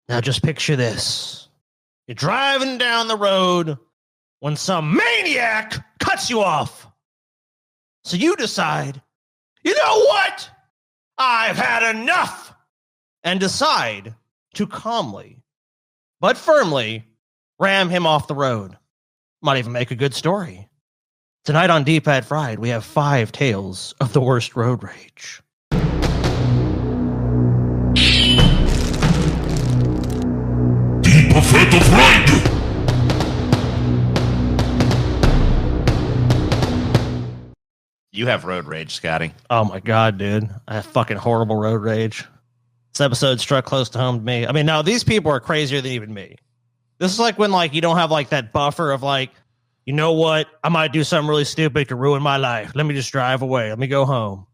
Now just picture this. You're driving down the road when some maniac cuts you off. So you decide, you know what? I've had enough. And decide to calmly, but firmly, ram him off the road. Might even make a good story. Tonight on D-Pad Fried, we have 5 tales of the worst road rage. D-Pad Fried! You have road rage, Scotty. Oh my God, dude. I have fucking horrible road rage. This episode struck close to home to me. I mean, now these people are crazier than even me. This is like when you don't have that buffer of you know what? I might do something really stupid to ruin my life. Let me just drive away. Let me go home.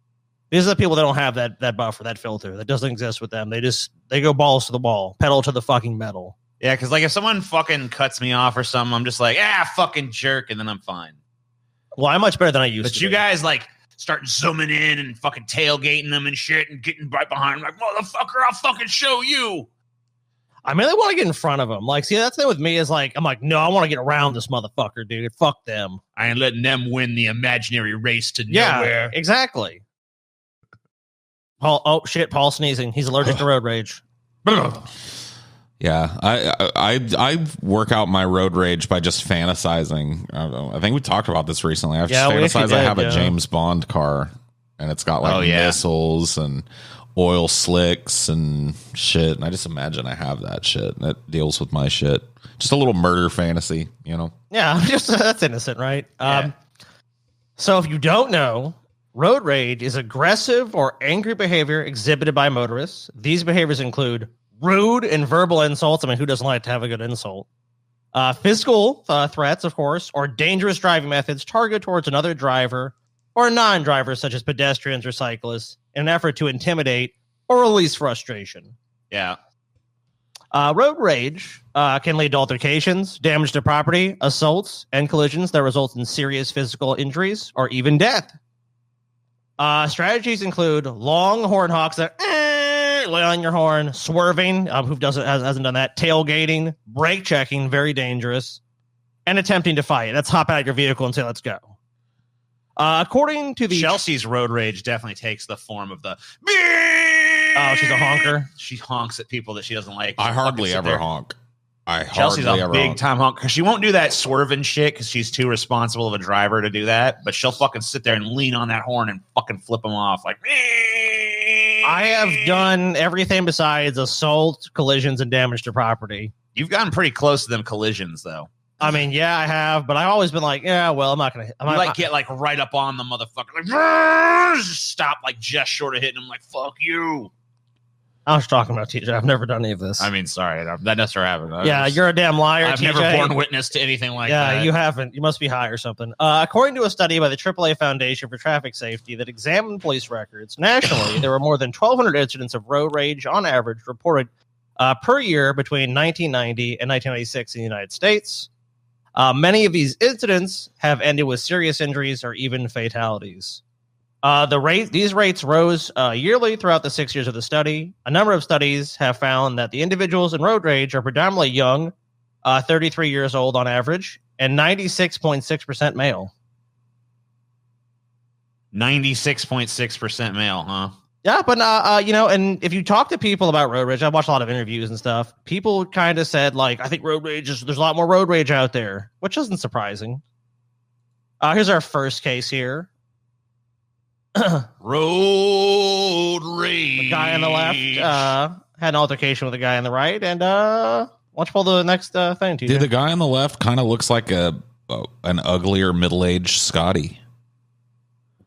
These are the people that don't have that buffer, that filter. That doesn't exist with them. They go balls to the wall, pedal to the fucking metal. Yeah, because if someone fucking cuts me off or something, I'm just fucking jerk, and then I'm fine. Well, I'm much better than I used to. But you guys start zooming in and fucking tailgating them and shit and getting right behind them motherfucker, I'll fucking show you. I mean, they want to get in front of them. See, that's the thing with me is I'm no, I want to get around this motherfucker, dude. Fuck them. I ain't letting them win the imaginary race to nowhere. Exactly. Paul, oh shit, Paul sneezing. He's allergic to road rage. Yeah, I work out my road rage by just fantasizing. I think we talked about this recently. I just fantasize I have a James Bond car, and it's got missiles and oil slicks and shit. And I just imagine I have that shit that deals with my shit. Just a little murder fantasy, you know? Yeah, just that's innocent, right? Yeah. So if you don't know, road rage is aggressive or angry behavior exhibited by motorists. These behaviors include rude and verbal insults. I mean, who doesn't like to have a good insult? Physical threats, of course, or dangerous driving methods targeted towards another driver or non-drivers such as pedestrians or cyclists in an effort to intimidate or release frustration. Yeah. Road rage can lead to altercations, damage to property, assaults, and collisions that result in serious physical injuries or even death. Strategies include long horn honks that lay on your horn, swerving, who hasn't done that, tailgating, brake checking, very dangerous, and attempting to fight. That's hop out of your vehicle and say, let's go. According to the... Chelsea's road rage definitely takes the form of the... Oh, she's a honker? She honks at people that she doesn't like. I hardly ever honk. Chelsea's a big time honk. She won't do that swerving shit because she's too responsible of a driver to do that, but she'll fucking sit there and lean on that horn and fucking flip them off I have done everything besides assault, collisions, and damage to property. You've gotten pretty close to them collisions, though. I mean, yeah, I have, but I've always been I'm not going to... get right up on the motherfucker. Stop, just short of hitting him, fuck you. I was talking about TJ. I've never done any of this. I mean, sorry. That never happened. Yeah, you're a damn liar, I've TJ. never borne witness to anything like that. Yeah, you haven't. You must be high or something. According to a study by the AAA Foundation for Traffic Safety that examined police records, nationally, there were more than 1,200 incidents of road rage on average reported per year between 1990 and 1996 in the United States. Many of these incidents have ended with serious injuries or even fatalities. These rates rose yearly throughout the 6 years of the study. A number of studies have found that the individuals in road rage are predominantly young, 33 years old on average, and 96.6% male. 96.6% male, huh? Yeah, but and if you talk to people about road rage, I've watched a lot of interviews and stuff. People kind of said I think road rage there's a lot more road rage out there, which isn't surprising. Here's our first case here. Road rage. The guy on the left had an altercation with the guy on the right, and why don't you pull the next thing? TJ? Dude, the guy on the left kind of looks like an uglier middle-aged Scotty.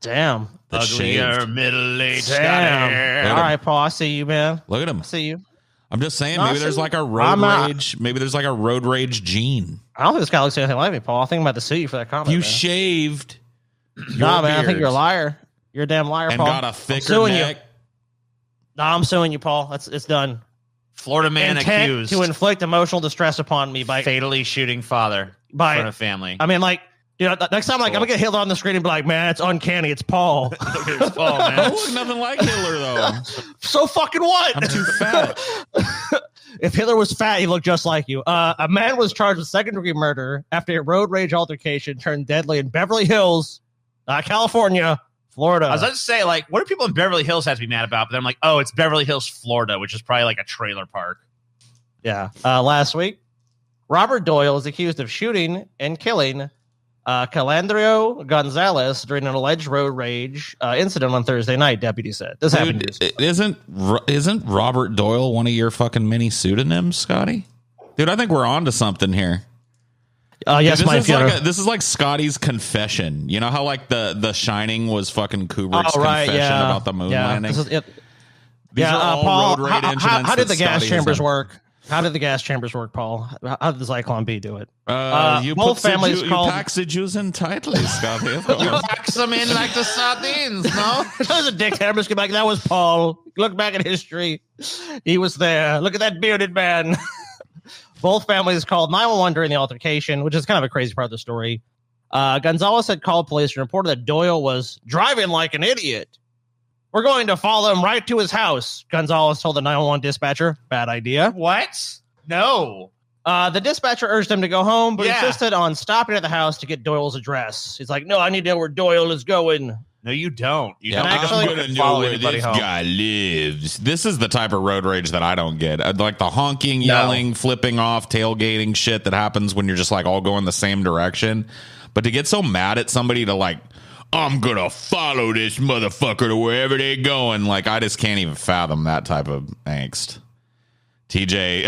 Damn. Uglier middle-aged Scotty. All right, Paul, I see you, man. Look at him. I see you. I'm just saying, maybe there's a road rage. Maybe there's a road rage gene. I don't think this guy looks anything like me, Paul. I think I'm about to sue you for that comment. You shaved. Nah, man, I think you're a liar. You're a damn liar, and Paul. And got a thicker neck. Nah, I'm suing you, Paul. It's done. Florida man accused to inflict emotional distress upon me by fatally shooting father in front of family. I mean, You know, next time, like, I'm gonna get Hitler on the screen and be like, "Man, it's uncanny. It's Paul." It's Paul, man. I look nothing like Hitler, though. So fucking what? I'm too fat. If Hitler was fat, he looked just like you. A man was charged with second-degree murder after a road rage altercation turned deadly in Beverly Hills, California, Florida. I was about to say, like, what do people in Beverly Hills have to be mad about? But then I'm like, oh, it's Beverly Hills, Florida, which is probably like a trailer park. Yeah. Last week, Robert Doyle is accused of shooting and killing Calandrio Gonzalez during an alleged road rage incident on Thursday night, deputies said. This happened. Isn't Robert Doyle one of your fucking mini pseudonyms, Scotty? Dude, I think we're on to something here. Yes, this is like Scotty's confession. You know how like the Shining was fucking Kubrick's confession about the moon landing? These are all Paul, road rage incidents. How did the gas Scotty chambers work? How did the gas chambers work, Paul? How did the Zyklon B do it? You both families called. You pack the Jews in tightly, Scotty. You pack them in like the sardines, no? That was a dickhead. I'm just back. That was Paul. Look back at history. He was there. Look at that bearded man. Both families called 911 during the altercation, which is kind of a crazy part of the story. Gonzalez had called police and reported that Doyle was driving like an idiot. We're going to follow him right to his house, Gonzalez told the 911 dispatcher. Bad idea. What? No. The dispatcher urged him to go home, but insisted on stopping at the house to get Doyle's address. He's like, no, I need to know where Doyle is going. No, you don't. You don't. I'm going to know where this guy lives. This is the type of road rage that I don't get. Like the honking, yelling, flipping off, tailgating shit that happens when you're just like all going the same direction. But to get so mad at somebody to like, I'm going to follow this motherfucker to wherever they're going. Like, I just can't even fathom that type of angst. TJ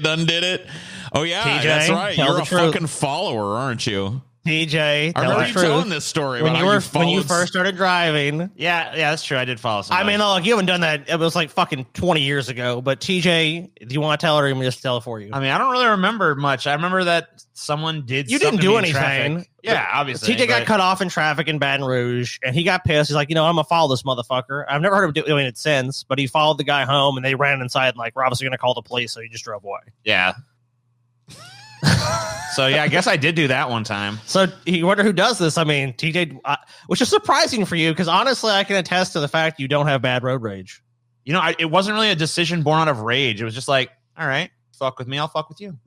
done did it. Oh, yeah, TJ, that's right. You're a fucking follower, aren't you? TJ, I remember you telling this story when you first started driving. Yeah, that's true. I did follow somebody. I mean, look, you haven't done that. It was like fucking 20 years ago. But TJ, do you want to tell her, or you just tell it for you? I mean, I don't really remember much. I remember that someone did. You didn't do anything. Yeah, obviously. TJ got cut off in traffic in Baton Rouge, and he got pissed. He's like, I'm gonna follow this motherfucker. I've never heard of doing it since, but he followed the guy home, and they ran inside, and like, we're obviously gonna call the police, so he just drove away. Yeah. So, yeah, I guess I did do that one time. So you wonder who does this. I mean, TJ, which is surprising for you, because honestly, I can attest to the fact you don't have bad road rage. You know, it wasn't really a decision born out of rage. It was just like, all right, fuck with me, I'll fuck with you.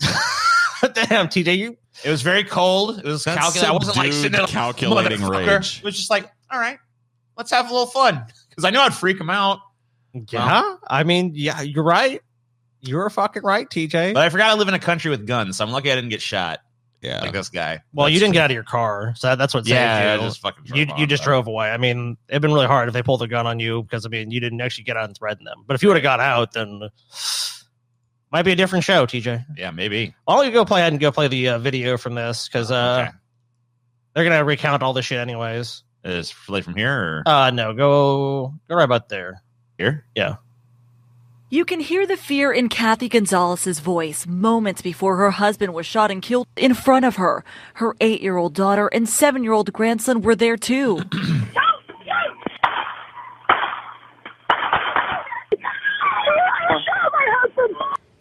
Damn, TJ, it was very cold. It was calculating. I wasn't like sitting there calculating rage. It was just like, all right, let's have a little fun. Because I knew I'd freak him out. Yeah, I mean, yeah, you're right. You're fucking right, TJ. But I forgot I live in a country with guns, so I'm lucky I didn't get shot. Yeah, like this guy. Well, you didn't get out of your car, so that's what saved you. I just fucking you just drove away. I mean, it'd been really hard if they pulled a gun on you, because I mean, you didn't actually get out and threaten them. But if you would have got out, then might be a different show, TJ. Yeah, maybe. Why don't you go play ahead and go play the video from this, because they're gonna recount all this shit anyways. Is play from here? Or? No, go right about there. Here? Yeah. You can hear the fear in Kathy Gonzalez's voice moments before her husband was shot and killed in front of her. Her 8-year-old daughter and 7-year-old grandson were there too.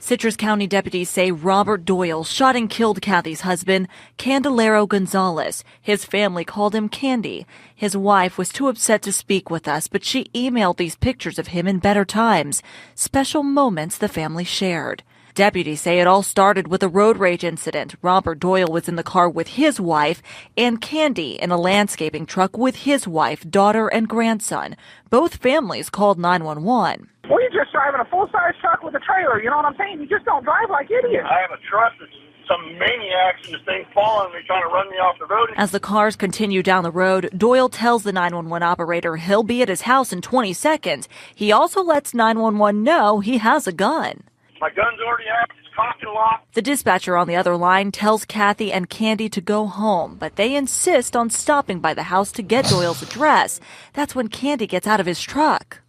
Citrus County deputies say Robert Doyle shot and killed Kathy's husband, Candelario Gonzalez. His family called him Candy. His wife was too upset to speak with us, but she emailed these pictures of him in better times, special moments the family shared. Deputies say it all started with a road rage incident. Robert Doyle was in the car with his wife, and Candy in a landscaping truck with his wife, daughter, and grandson. Both families called 911. Well, you're just driving a full-size truck with a trailer. You know what I'm saying? You just don't drive like idiots. I have a truck that's some maniacs and this thing's falling. They're trying to run me off the road. As the cars continue down the road, Doyle tells the 911 operator he'll be at his house in 20 seconds. He also lets 911 know he has a gun. My gun's already out. It's cocked and locked. The dispatcher on the other line tells Kathy and Candy to go home, but they insist on stopping by the house to get Doyle's address. That's when Candy gets out of his truck.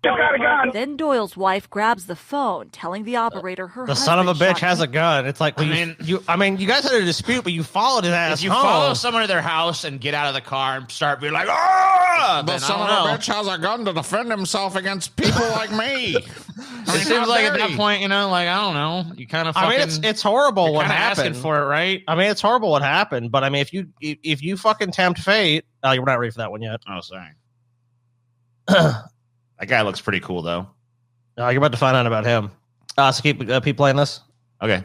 Get out of a gun. Then Doyle's wife grabs the phone, telling the operator her the husband son of a bitch shot has a gun. It's like, well, you guys had a dispute, but you followed his ass. If you home. follow someone to their house and get out of the car and start being like, "Ah!" The son of a bitch has a gun to defend himself against people like me. It seems like at that point, you know, like, I don't know, you kind of. I mean, it's horrible what happened. Asking for it, right? I mean, it's horrible what happened, but I mean, if you fucking tempt fate, you're not ready for that one yet. Oh, sorry. That guy looks pretty cool, though. You're about to find out about him. So keep playing this. Okay.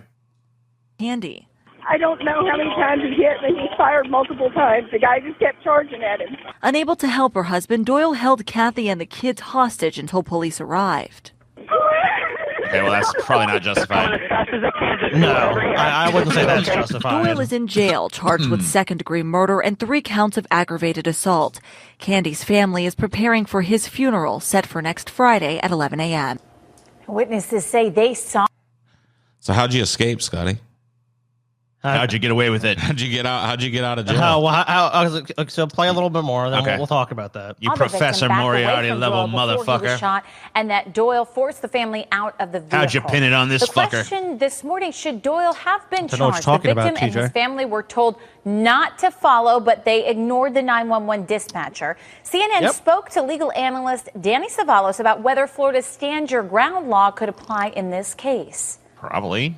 Candy. I don't know how many times he hit, but he fired multiple times. The guy just kept charging at him. Unable to help her husband, Doyle held Kathy and the kids hostage until police arrived. Okay, well, that's probably not justified. No, I wouldn't say that's justified. Doyle is in jail, charged with second-degree murder and 3 counts of aggravated assault. Candy's family is preparing for his funeral, set for next Friday at 11 a.m. Witnesses say they saw. So how'd you escape, Scotty? How'd you get away with it? How'd you get out of jail? So play a little bit more, then we'll talk about that. You Professor Moriarty level motherfucker. Shot, and that Doyle forced the family out of the vehicle. How'd you pin it on this fucker? The question this morning, should Doyle have been charged? The victim and his family were told not to follow, but they ignored the 911 dispatcher. CNN spoke to legal analyst Danny Savalos about whether Florida's stand your ground law could apply in this case. Probably.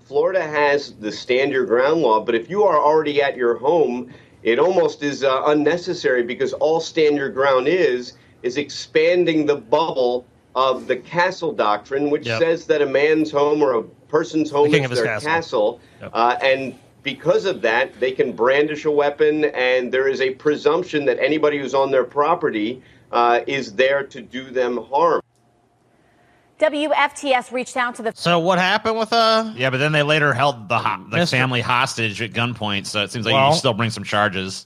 Florida has the stand your ground law, but if you are already at your home, it almost is unnecessary, because all stand your ground is expanding the bubble of the castle doctrine, which says that a man's home or a person's home is their castle. And because of that, they can brandish a weapon, and there is a presumption that anybody who's on their property is there to do them harm. WFTS reached out to the. So what happened with Yeah, but then they later held the family hostage at gunpoint. So it seems like you can still bring some charges.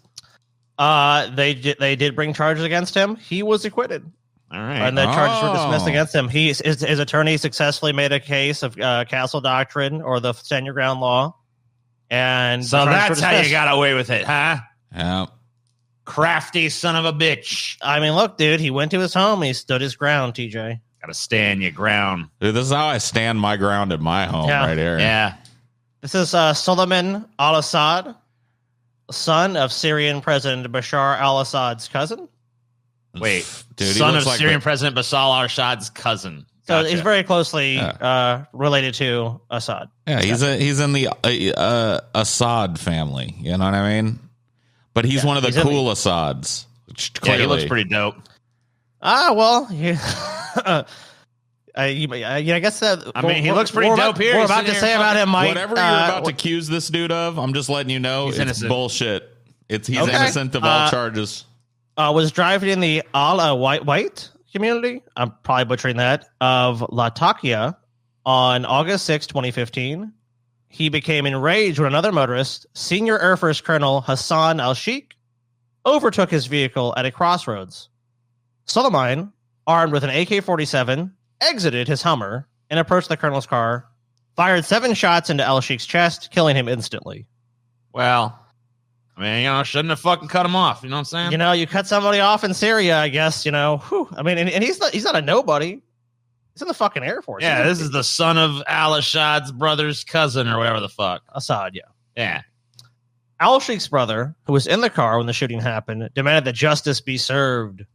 They did bring charges against him. He was acquitted. All right, and the charges were dismissed against him. His attorney successfully made a case of castle doctrine or the stand your ground law, and so that's how you got away with it, huh? Yeah. Crafty son of a bitch. I mean, look, dude, he went to his home. He stood his ground, TJ. Gotta stand your ground. Dude, this is how I stand my ground at my home right here. Yeah. This is Suleiman al-Assad, son of Syrian President Bashar al-Assad's cousin. Wait, dude, son of Syrian President Bashar al-Assad's cousin. So he's very closely related to Assad. Yeah, he's in the Assad family. You know what I mean? But he's one of the cool Assads. Yeah, he looks pretty dope. Well, I guess that. I mean, he looks pretty dope here. We're about to say about him, Mike. Whatever you're about to accuse this dude of, I'm just letting you know it's bullshit. He's innocent of all charges. Was driving in the white community. I'm probably butchering that of Latakia on August 6, 2015. He became enraged when another motorist, Senior Air Force Colonel Hassan Al-Sheikh, overtook his vehicle at a crossroads. Suleiman, armed with an AK-47, exited his Hummer and approached the colonel's car, fired 7 shots into Al-Sheikh's chest, killing him instantly. Well, I mean, shouldn't have fucking cut him off. You know what I'm saying? You cut somebody off in Syria, I guess, Whew. I mean, and he's not a nobody. He's in the fucking Air Force. Yeah, this is the son of Al-Assad's brother's cousin or whatever the fuck. Assad, yeah. Yeah. Al-Sheikh's brother, who was in the car when the shooting happened, demanded that justice be served.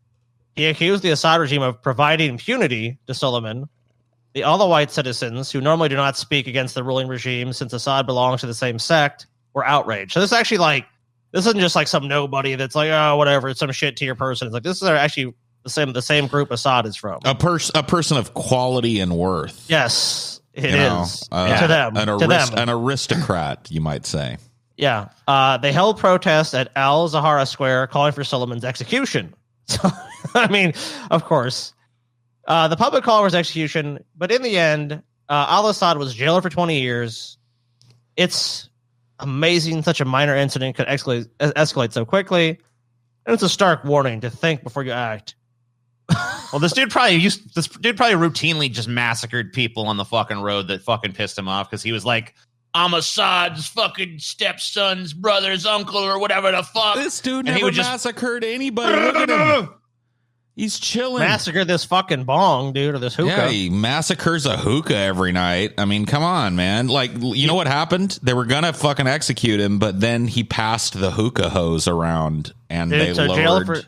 He accused the Assad regime of providing impunity to Suleiman. All the white citizens, who normally do not speak against the ruling regime since Assad belongs to the same sect, were outraged. So this is actually this isn't just some nobody that's oh, whatever, it's some shit tier person. It's this is actually the same group Assad is from. A person of quality and worth. Yes, it is. To them. An aristocrat, you might say. Yeah. They held protests at Al-Zahra Square calling for Suleiman's execution. So, I mean, of course, the public call for his execution, but in the end, al-Assad was jailed for 20 years. It's amazing such a minor incident could escalate so quickly, and it's a stark warning to think before you act. Well, this dude probably routinely just massacred people on the fucking road that fucking pissed him off because he was like, I'm Assad's fucking stepson's brother's uncle or whatever the fuck. This dude never massacred anybody. Look at him. He's chilling. Massacre this fucking bong, dude, or this hookah. Yeah, he massacres a hookah every night. I mean, come on, man. Like, you know what happened? They were gonna fucking execute him, but then he passed the hookah hose around, and they lowered.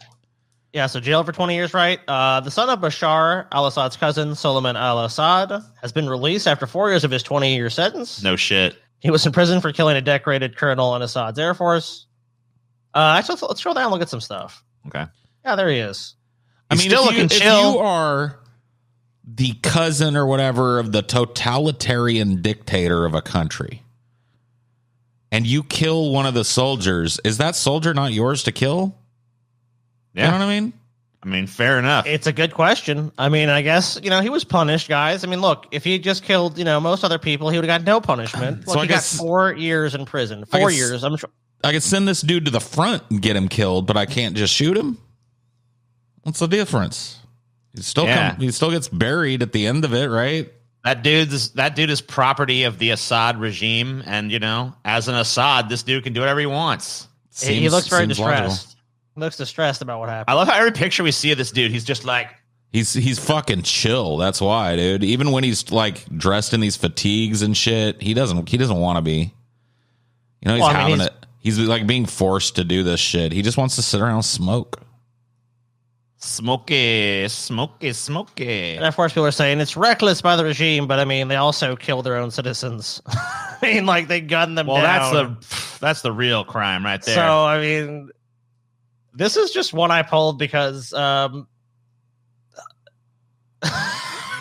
So jail for 20 years, right? The son of Bashar al-Assad's cousin, Solomon al-Assad, has been released after 4 years of his 20-year sentence. No shit. He was in prison for killing a decorated colonel in Assad's Air Force. Actually, let's scroll down and look at some stuff. Okay. Yeah, there he is. I mean, if you are the cousin or whatever of the totalitarian dictator of a country and you kill one of the soldiers, is that soldier not yours to kill? Yeah. You know what I mean? I mean, fair enough. It's a good question. I mean, I guess, he was punished, guys. I mean, look, if he just killed, most other people, he would have got no punishment. Look, he got 4 years in prison. 4 years. I'm sure. I could send this dude to the front and get him killed, but I can't just shoot him. What's the difference? He still gets buried at the end of it, right? That dude is property of the Assad regime, and as an Assad, this dude can do whatever he wants. He looks very distressed. He looks distressed about what happened. I love how every picture we see of this dude, he's just like he's fucking chill. That's why, dude. Even when he's like dressed in these fatigues and shit, he doesn't want to be. He's like being forced to do this shit. He just wants to sit around and smoke. Smoky. And of course, people are saying it's reckless by the regime, but I mean, they also kill their own citizens. I mean, like they gun them down. Well, that's the real crime right there. So, I mean, this is just one I pulled because I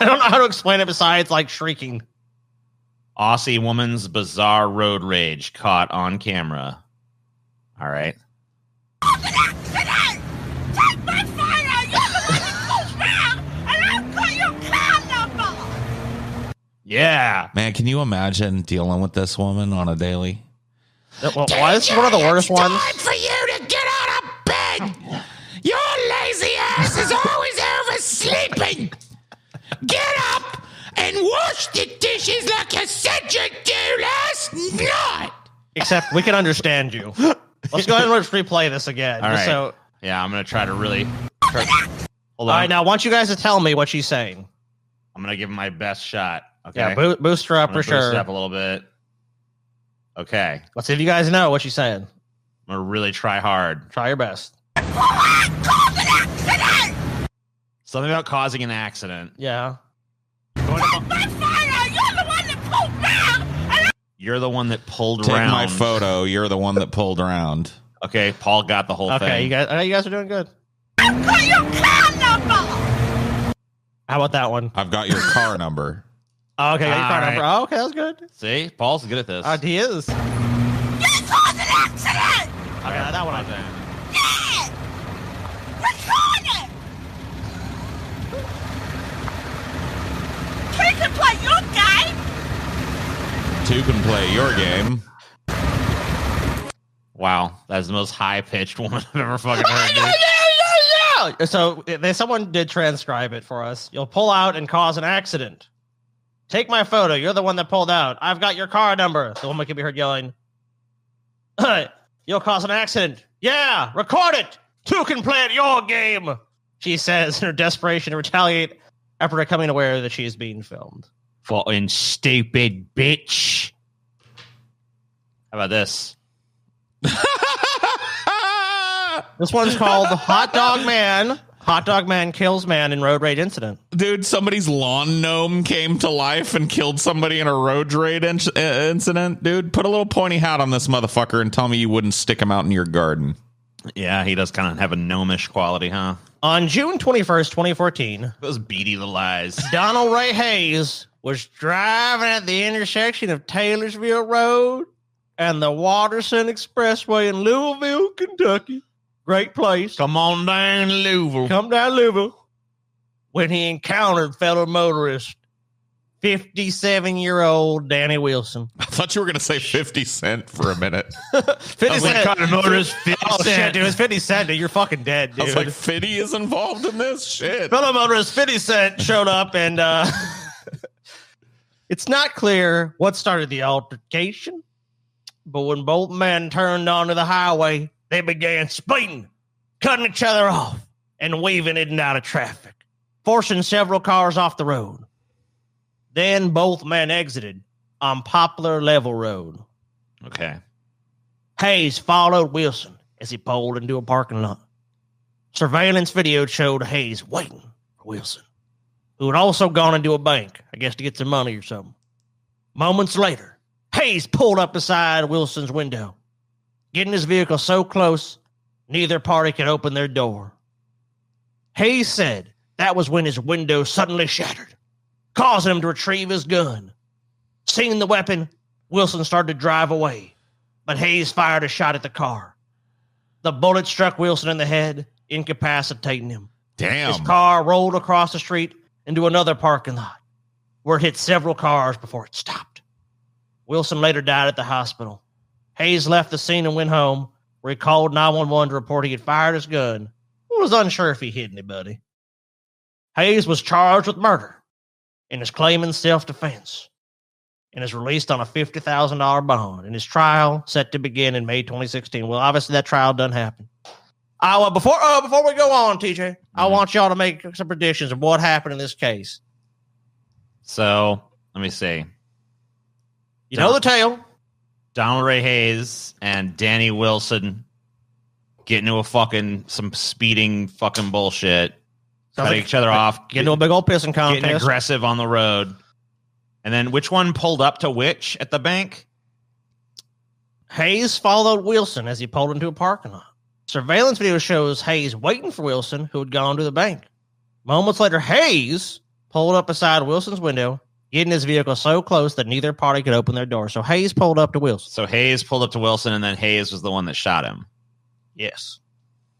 don't know how to explain it besides like shrieking. Aussie woman's bizarre road rage caught on camera. All right. Yeah. Man, can you imagine dealing with this woman on a daily? Well, why is this one of the worst ones? Time for you to get out of bed. Your lazy ass is always oversleeping. Get up and wash the dishes like you said you'd do last night. Except we can understand you. Let's go ahead and let's replay this again. All right. So, yeah, I'm going to try to really... Hold on. All right, now I want you guys to tell me what she's saying. I'm going to give my best shot. Okay. Yeah, boost her up for sure. Boost her up a little bit. Okay. Let's see if you guys know what she's saying. I'm going to really try hard. Try your best. Something about causing an accident. Yeah. You're the one that pulled Take around. my photo. You're the one that pulled around. Okay, Paul got the whole thing. Okay, you guys are doing good. I've got your car number. How about that one? I've got your car number. Oh, okay, got your car number. Oh, okay, that's good. See, Paul's good at this. He is. You caused an accident. Okay, that one I think. Yeah. Record it. Two can play your game. Two can play your game. Wow, that's the most high-pitched woman I've ever fucking heard. Yeah. So someone did transcribe it for us. You'll pull out and cause an accident. Take my photo. You're the one that pulled out. I've got your car number. The woman can be heard yelling. You'll cause an accident. Yeah, record it. Two can play at your game, she says in her desperation to retaliate after becoming aware that she is being filmed. Fucking stupid bitch. How about this? This one's called Hot Dog Man. Hot Dog Man kills man in road rage incident. Dude, somebody's lawn gnome came to life and killed somebody in a road rage incident. Dude, put a little pointy hat on this motherfucker and tell me you wouldn't stick him out in your garden. Yeah, he does kind of have a gnomish quality, huh? On June 21st, 2014, those beady little eyes. Donald Ray Hayes was driving at the intersection of Taylorsville Road and the Watterson Expressway in Louisville, Kentucky. Great place. Come on down, Louisville. Come down, Louisville. When he encountered fellow motorist, 57-year-old Danny Wilson. I thought you were going to say 50 Cent for a minute. 50 Cent. Kind of motorist 50 Oh, Cent. shit, dude. It's 50 Cent, dude. You're fucking dead, dude. I was like, 50 is involved in this? Shit. Fellow motorist 50 Cent showed up and it's not clear what started the altercation, but when both men turned onto the highway, they began speeding, cutting each other off, and weaving in and out of traffic, forcing several cars off the road. Then both men exited on Poplar Level Road. Okay. Hayes followed Wilson as he pulled into a parking lot. Surveillance video showed Hayes waiting for Wilson, who had also gone into a bank, I guess to get some money or something. Moments later, Hayes pulled up beside Wilson's window, getting his vehicle so close, neither party could open their door. Hayes said that was when his window suddenly shattered, causing him to retrieve his gun. Seeing the weapon, Wilson started to drive away, but Hayes fired a shot at the car. The bullet struck Wilson in the head, incapacitating him. Damn. His car rolled across the street into another parking lot, where it hit several cars before it stopped. Wilson later died at the hospital. Hayes left the scene and went home, where he called 911 to report he had fired his gun. He was unsure if he hit anybody. Hayes was charged with murder and is claiming self-defense, and is released on a $50,000 bond, and his trial set to begin in May 2016. Well, obviously that trial doesn't happen. Before we go on, TJ, I want y'all to make some predictions of what happened in this case. So, let me see. You know the tale. Donald Ray Hayes and Danny Wilson get into some speeding fucking bullshit. Cutting each other off. Get into a big old pissing contest. Getting aggressive on the road. And then which one pulled up to which at the bank? Hayes followed Wilson as he pulled into a parking lot. Surveillance video shows Hayes waiting for Wilson, who had gone to the bank. Moments later, Hayes pulled up beside Wilson's window, getting his vehicle so close that neither party could open their door. So Hayes pulled up to Wilson. So Hayes pulled up to Wilson, and then Hayes was the one that shot him. Yes.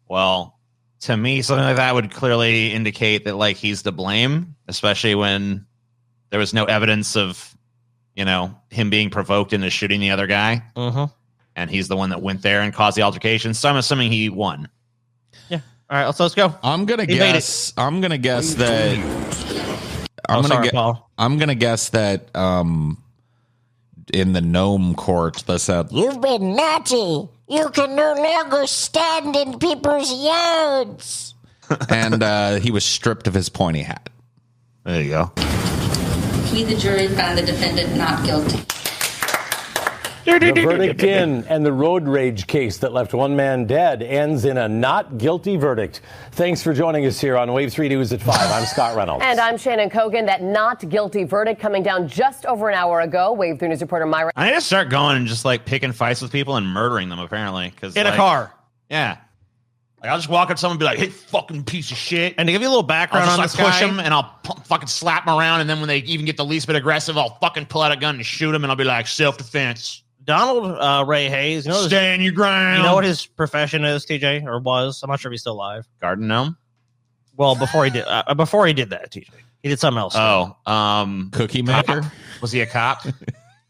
Well, to me, something like that would clearly indicate that like he's to blame, especially when there was no evidence of, him being provoked into shooting the other guy. Mm-hmm. And he's the one that went there and caused the altercation. So I'm assuming he won. Yeah. All right, let's go. I'm gonna guess that in the gnome court they said, "You've been naughty. You can no longer stand in people's yards." And he was stripped of his pointy hat. There you go. The jury found the defendant not guilty. The verdict in and the road rage case that left one man dead ends in a not guilty verdict. Thanks for joining us here on Wave 3 News at 5. I'm Scott Reynolds. And I'm Shannon Kogan. That not guilty verdict coming down just over an hour ago. Wave 3 News reporter Myra. I need to start going and just like picking fights with people and murdering them, apparently. In a car. Yeah. Like, I'll just walk up to someone and be like, "Hey, fucking piece of shit." And to give you a little background on this guy, push him and I'll fucking slap him around. And then when they even get the least bit aggressive, I'll fucking pull out a gun and shoot him. And I'll be like, self-defense. Donald Ray Hayes, stand your ground. You know what his profession is, TJ, or was? I'm not sure if he's still alive. Garden gnome. Well, before he did that, TJ, he did something else. Cookie maker. Was he a cop?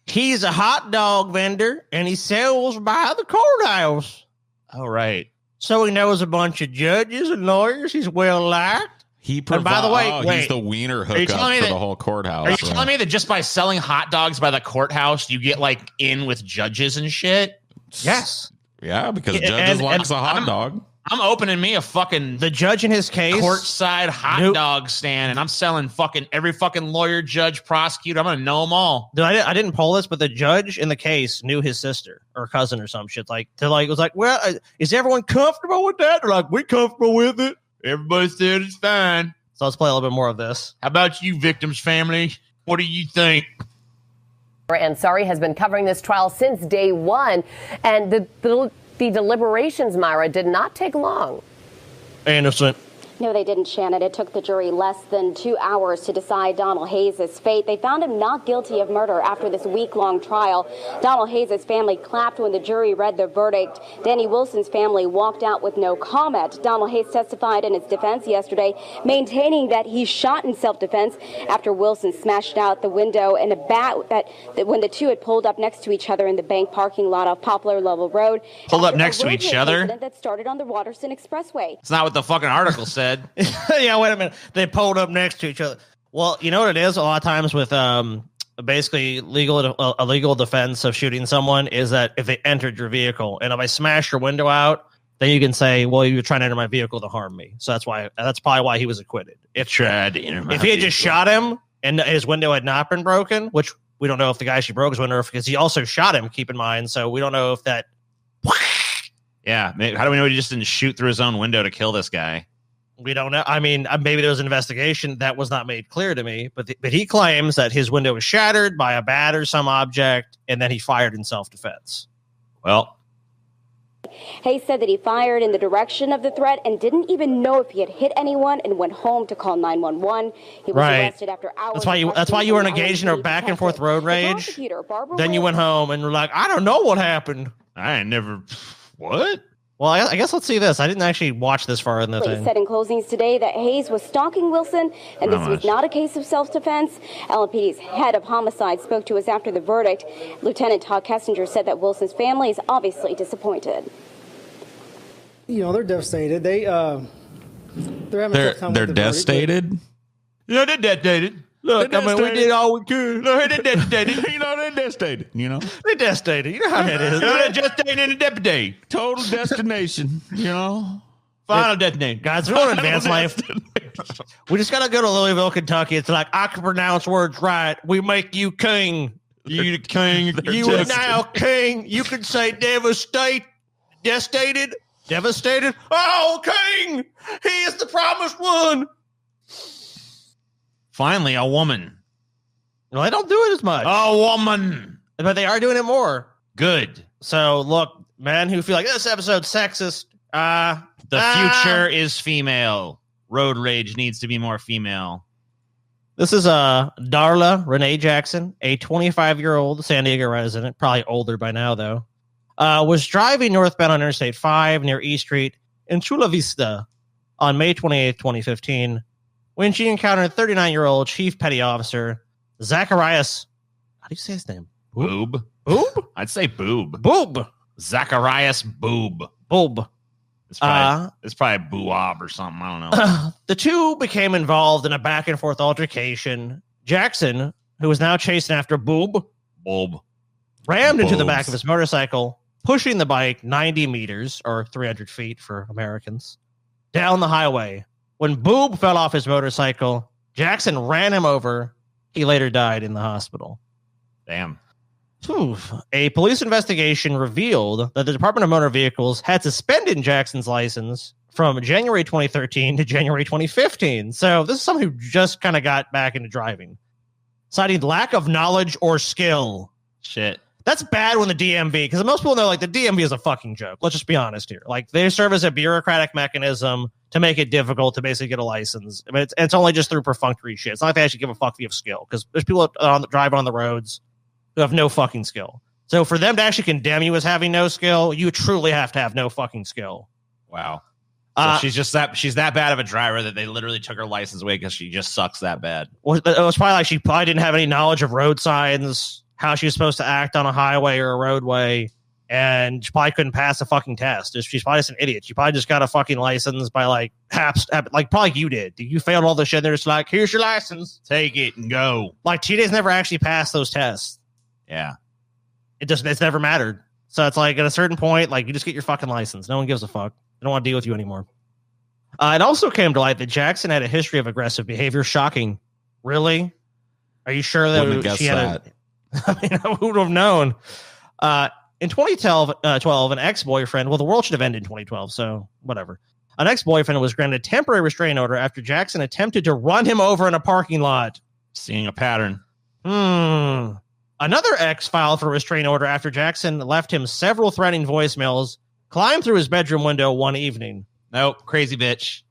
He's a hot dog vendor, and he sells by the courthouse. Oh, right. So he knows a bunch of judges and lawyers. He's well liked. By the way, he's the wiener hookup for the whole courthouse. Are you telling me that just by selling hot dogs by the courthouse, you get like in with judges and shit? Yes. Yeah, because judges likes a hot dog. I'm opening me a fucking the judge in his case courtside hot dog stand, and I'm selling fucking every fucking lawyer, judge, prosecutor. I'm gonna know them all. Dude, I didn't pull this, but the judge in the case knew his sister or cousin or some shit. Was like, well, is everyone comfortable with that? They're like, we comfortable with it. Everybody said it's fine. So let's play a little bit more of this. How about you, victim's family? What do you think? Ansari has been covering this trial since day one, and the deliberations, Myra, did not take long. Innocent. No, they didn't, Shannon. It took the jury less than 2 hours to decide Donald Hayes' fate. They found him not guilty of murder after this week-long trial. Donald Hayes' family clapped when the jury read the verdict. Danny Wilson's family walked out with no comment. Donald Hayes testified in his defense yesterday, maintaining that he shot in self-defense after Wilson smashed out the window in a bat when the two had pulled up next to each other in the bank parking lot off Poplar Level Road. Pulled up next to each other? That started on the Waterston Expressway. It's not what the fucking article said. Yeah, wait a minute. They pulled up next to each other. Well, you know what it is? A lot of times with basically legal defense of shooting someone is that if they entered your vehicle and if I smash your window out, then you can say, well, you were trying to enter my vehicle to harm me. So that's probably why he was acquitted. If he had just shot him and his window had not been broken, which we don't know if the guy she broke his window because he also shot him, keep in mind. So we don't know if that. Yeah. How do we know he just didn't shoot through his own window to kill this guy? We don't know. I mean, maybe there was an investigation that was not made clear to me, but he claims that his window was shattered by a bat or some object, and then he fired in self-defense. Well, Hayes said that he fired in the direction of the threat and didn't even know if he had hit anyone and went home to call 911. He was arrested after hours. That's why you were engaged in a back and forth road rage. Then you went home and were like, I don't know what happened. I never. What? Well, I guess let's see this. I didn't actually watch this far in the thing. He said in closings today that Hayes was stalking Wilson, and this was not a case of self-defense. LMPD's head of homicide spoke to us after the verdict. Lieutenant Todd Kessinger said that Wilson's family is obviously disappointed. You know, they're devastated. They're having a tough time. They're devastated. Yeah, they're devastated. Look, I mean, we did all we could. Look, they're devastated. They're devastated. They're devastated. You know how that is. They're devastated in the deputy. Total destination. Final destination. Guys, we want to advance life. We just got to go to Louisville, Kentucky. It's like, I can pronounce words right. We make you king. You the king. You are now king. You can say devastated. Oh, king. He is the promised one. Finally, a woman. Well, they don't do it as much. A woman. But they are doing it more. Good. So, look, men who feel like this episode's sexist. The future is female. Road rage needs to be more female. This is Darla Renee Jackson, a 25-year-old San Diego resident, probably older by now, though, was driving northbound on Interstate 5 near E Street in Chula Vista on May 28, 2015, when she encountered 39-year-old Chief Petty Officer Zacharias. How do you say his name? Boob. Boob? I'd say boob. Boob. Zacharias Boob. Boob. It's probably Boob or something. I don't know. The two became involved in a back and forth altercation. Jackson, who was now chasing after Boob, rammed into the back of his motorcycle, pushing the bike 90 meters or 300 feet for Americans down the highway. When Boob fell off his motorcycle, Jackson ran him over. He later died in the hospital. Damn. A police investigation revealed that the Department of Motor Vehicles had suspended Jackson's license from January 2013 to January 2015. So this is someone who just kind of got back into driving, citing lack of knowledge or skill. Shit. That's bad when the DMV, because most people know like the DMV is a fucking joke. Let's just be honest here. Like they serve as a bureaucratic mechanism to make it difficult to basically get a license. I mean, it's only just through perfunctory shit. It's not like they actually give a fuck if you have skill, because there's people driving on the roads who have no fucking skill. So for them to actually condemn you as having no skill, you truly have to have no fucking skill. Wow. So she's that bad of a driver that they literally took her license away because she just sucks that bad. Well, it was probably like she probably didn't have any knowledge of road signs, how she was supposed to act on a highway or a roadway, and she probably couldn't pass a fucking test. She's probably just an idiot. She probably just got a fucking license by like probably you did. You failed all the shit. They're just like, here's your license. Take it and go. Like TJ's never actually passed those tests. Yeah. It's never mattered. So it's like at a certain point, like you just get your fucking license. No one gives a fuck. They don't want to deal with you anymore. It also came to light that Jackson had a history of aggressive behavior. Shocking. Really? Are you sure that she had I mean, who would have known? In 2012, an ex-boyfriend, well, the world should have ended in 2012, so whatever. An ex-boyfriend was granted a temporary restraining order after Jackson attempted to run him over in a parking lot. Seeing a pattern. Another ex filed for a restraining order after Jackson left him several threatening voicemails, climbed through his bedroom window one evening. Nope, crazy bitch.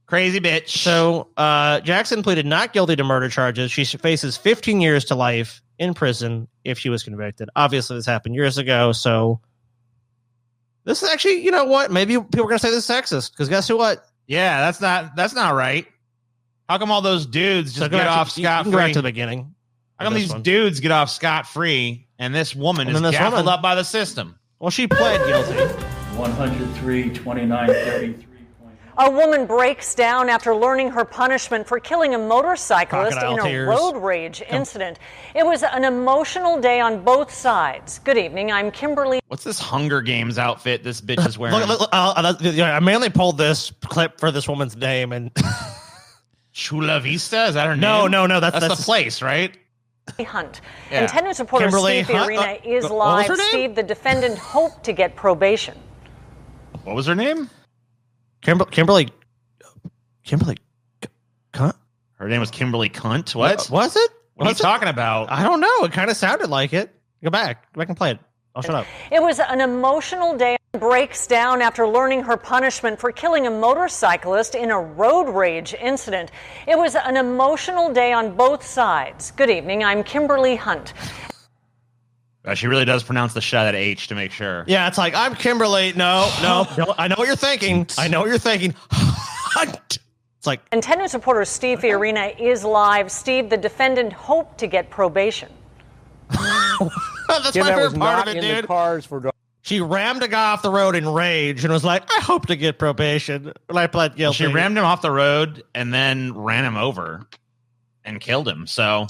Crazy bitch. So Jackson pleaded not guilty to murder charges. She faces 15 years to life in prison if she was convicted. Obviously, this happened years ago, so this is actually, you know what? Maybe people are going to say this is sexist, because guess what? Yeah, that's not right. How come all those dudes just get off scot-free? Go back to the beginning. How come these dudes get off scot-free and this woman is gaffled up by the system? Well, she pled guilty. 103, 29, 33. A woman breaks down after learning her punishment for killing a motorcyclist in a road rage incident. It was an emotional day on both sides. Good evening. I'm Kimberly. What's this Hunger Games outfit this bitch is wearing? I mainly pulled this clip for this woman's name and Chula Vista. Is that her name? No. That's the place, right? Hunt. Yeah. And 10 News reporter Kimberly Steve Arena is live. Steve, the defendant hoped to get probation. What was her name? Kimberly Cunt? Her name was Kimberly Cunt. What? Was it? What are you talking about? I don't know. It kind of sounded like it. Go back and play it. I'll shut up. It was an emotional day. Breaks down after learning her punishment for killing a motorcyclist in a road rage incident. It was an emotional day on both sides. Good evening. I'm Kimberly Hunt. She really does pronounce the that H to make sure. Yeah, it's like, I'm Kimberly. No. I know what you're thinking. Hunt. It's like. And 10 News reporter Steve Arena is live. Steve, the defendant hoped to get probation. That's my favorite part of it, dude. She rammed a guy off the road in rage and was like, I hope to get probation. And I pled guilty. She rammed him off the road and then ran him over and killed him. So.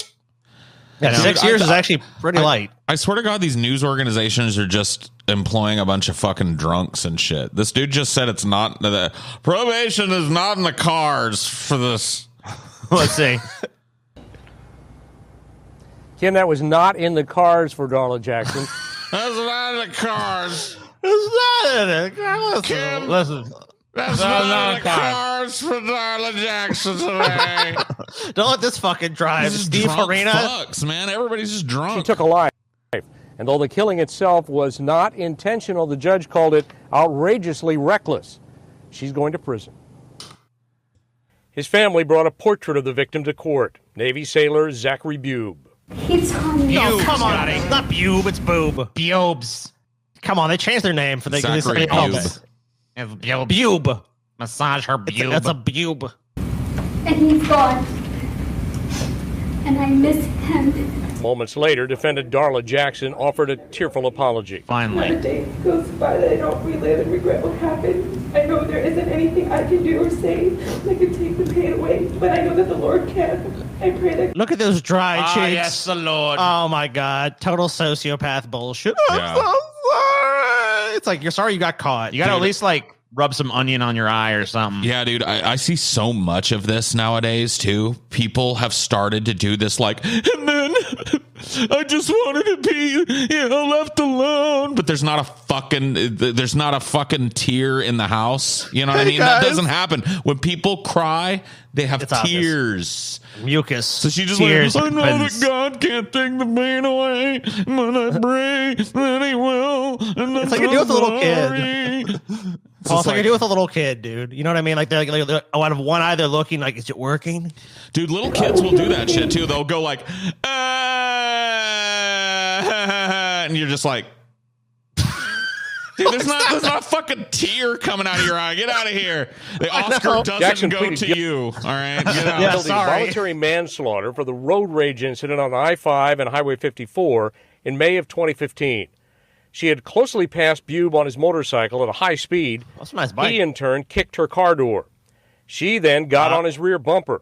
Yeah, 6 years is actually pretty light. I swear to God, these news organizations are just employing a bunch of fucking drunks and shit. This dude just said it's not the probation is not in the cards for this. Let's see. Kim, that was not in the cards for Darla Jackson. That's not in the cards. It's not in it. Kim, listen. That's not in the cards for Darla Jackson today. Don't let this fucking drive. Steve Arena. Fucks, man. Everybody's just drunk. She took a life. And though the killing itself was not intentional, the judge called it outrageously reckless. She's going to prison. His family brought a portrait of the victim to court. Navy sailor Zachary Bube. He's on me. Oh, come on. It's not Bube, it's Boob. Bubes. Come on, they changed their name for the Zachary Bube. Bube. Massage her bube. That's a Bube. And he's gone. And I miss him. Moments later, defendant Darla Jackson offered a tearful apology. Finally. Not a day goes by that I don't relive and regret what happened. I know there isn't anything I can do or say that can take the pain away, but I know that the Lord can. I pray that. Look at those dry cheeks. Yes, the Lord. Oh my God. Total sociopath bullshit. Yeah. I'm so sorry. It's like, you're sorry you got caught. You got to at least like rub some onion on your eye or something. Yeah, dude, I see so much of this nowadays, too. People have started to do this, like, and then I just wanted to be, left alone. But there's not a fucking tear in the house. You know what I mean? Guys. That doesn't happen. When people cry, they have tears. Mucus. So she just tears. I know that God can't take the pain away, but I pray that he will. And it's like you do with a little kid. Paul, it's like you do with a little kid, dude. You know what I mean? Like they're out of one eye, they're looking like, is it working? Dude, little kids will do that shit too. They'll go like, and you're just like, dude, there's not a fucking tear coming out of your eye. Get out of here. The Oscar doesn't go to you. All right, get out. Yeah, voluntary manslaughter for the road rage incident on I-5 and Highway 54 in May of 2015. She had closely passed Bube on his motorcycle at a high speed. That's a nice bike. He, in turn, kicked her car door. She then got on his rear bumper.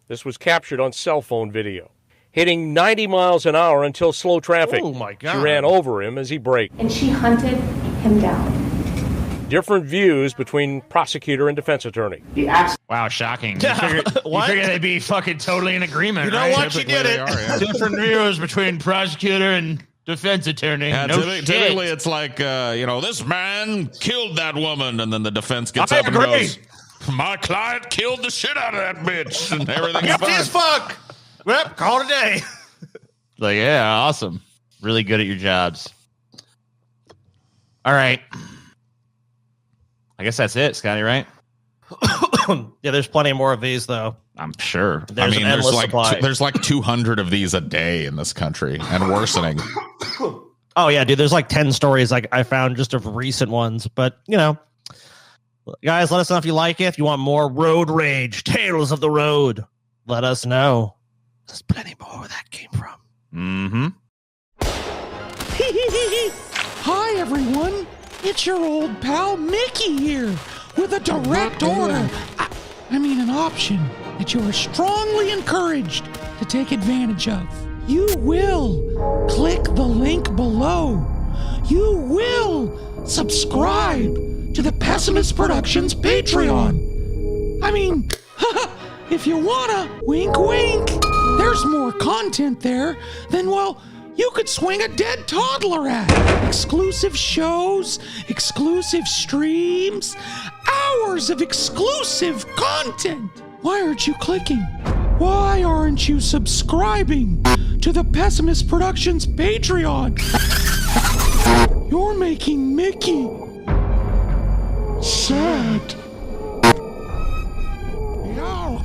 This was captured on cell phone video. Hitting 90 miles an hour until slow traffic. Oh, my God. She ran over him as he braked. And she hunted him down. Different views between prosecutor and defense attorney. Wow, shocking. You figure they'd be fucking totally in agreement, You know right? what? She did it. Different views between prosecutor and defense attorney. Yeah, no typically it's like, this man killed that woman, and then the defense gets I up agree. and goes, my client killed the shit out of that bitch, and everything's Guilty as fine. fuck. Well, call it a day. Like, yeah, awesome. Really good at your jobs. All right. I guess that's it, Scotty, right? Yeah, there's plenty more of these, though. I'm sure. There's an endless supply. There's like 200 of these a day in this country, and worsening. Oh, yeah, dude. There's like 10 stories I found just of recent ones. But, guys, let us know if you like it. If you want more road rage, tales of the road, let us know. There's plenty more where that came from. Mm-hmm. Hi, everyone. It's your old pal Mickey here. with a direct order. I mean an option that you are strongly encouraged to take advantage of. You will click the link below. You will subscribe to the Pessimist Productions Patreon. I mean, if you wanna, wink wink, there's more content there than, well, you could swing a dead toddler at. Exclusive shows, exclusive streams, hours of exclusive content. Why aren't you clicking? Why aren't you subscribing to the Pessimist Productions Patreon? You're making Mickey sad. Ja,